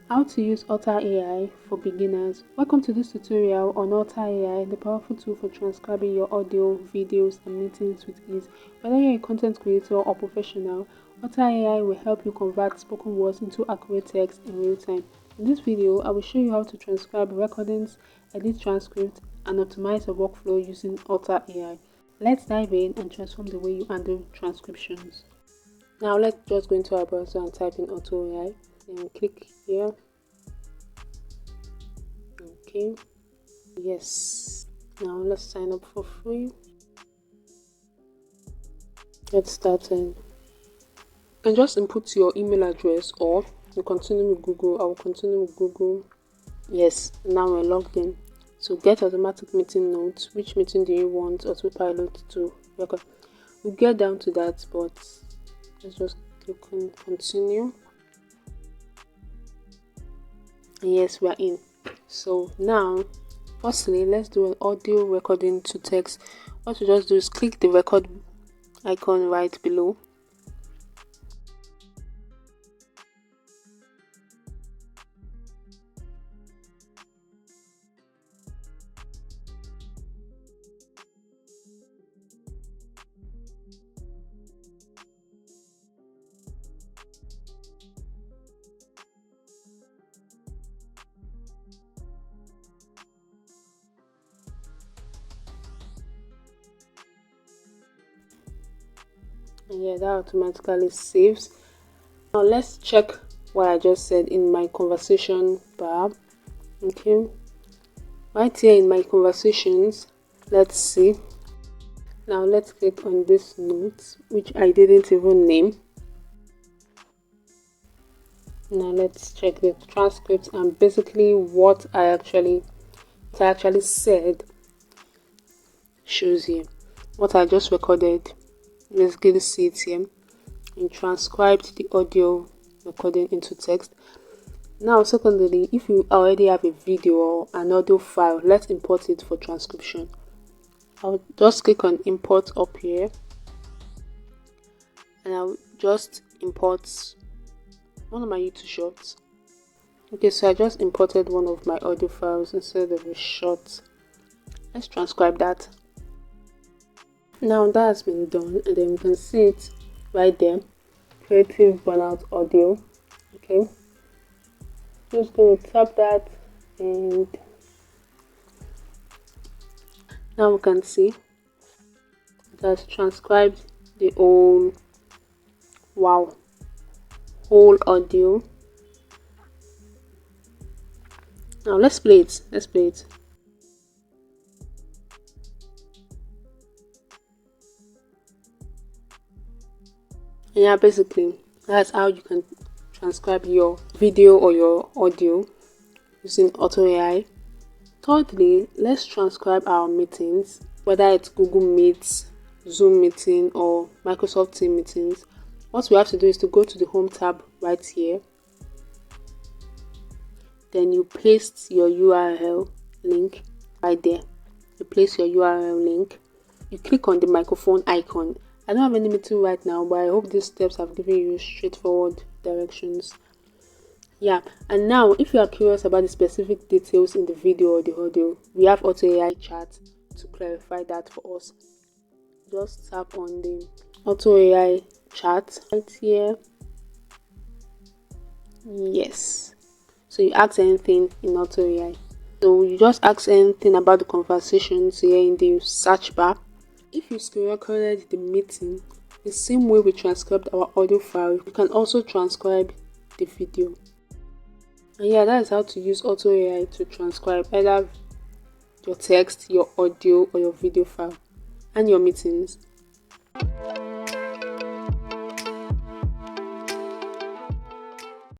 How to use Otter.ai for beginners. Welcome to this tutorial on Otter.ai, the powerful tool for transcribing your audio, videos, and meetings with ease. Whether you're a content creator or professional, Otter.ai will help you convert spoken words into accurate text in real time. In this video, I will show you how to transcribe recordings, edit transcripts, and optimize your workflow using Otter.ai. Let's dive in and transform the way you handle transcriptions. Now let's just go into our browser and type in Otter.ai. Then click here. Okay, yes, now let's sign up for free. Let's start. You can just input your email address, or you continue with Google. I will continue with Google. Yes, now we're logged in. So get automatic meeting notes. Which meeting do you want autopilot to record? We'll get down to that, but let's just click on continue. And yes, we are in. So now, firstly, let's do an audio recording to text. What you just do is click the record icon right below. And yeah, that automatically saves. Now let's check what I just said in my conversation bar. Okay, right here in my conversations, let's see. Now let's click on this note, which I didn't even name. Now let's check the transcript, and basically what I actually said shows here. What I just recorded, basically see it here, and transcribed the audio recording into text. Now secondly, if you already have a video or an audio file, let's import it for transcription. I'll just click on import up here, and I'll just import one of my YouTube shorts. Okay, so I just imported one of my audio files instead of a short. Let's transcribe that. Now that has been done, and then you can see it right there, creative burnout audio. Okay, just going to tap that, and now we can see it has transcribed the whole audio. Now let's play it. And yeah, basically that's how you can transcribe your video or your audio using Otter.ai. Thirdly, let's transcribe our meetings, whether it's Google Meets, Zoom meeting, or Microsoft Teams meetings. What we have to do is to go to the home tab right here. Then you paste your URL link right there. You place your URL link. You click on the microphone icon. I don't have any meeting right now, but I hope these steps have given you straightforward directions. Yeah, and now if you are curious about the specific details in the video or the audio, we have Otter.ai chat to clarify that for us. Just tap on the Otter.ai chat right here. Yes, so you ask anything in Otter.ai. So you just ask anything about the conversations here in the search bar. If you screen recorded the meeting the same way we transcribed our audio file, you can also transcribe the video. And yeah, that is how to use Otter.ai to transcribe either your text, your audio, or your video file, and your meetings.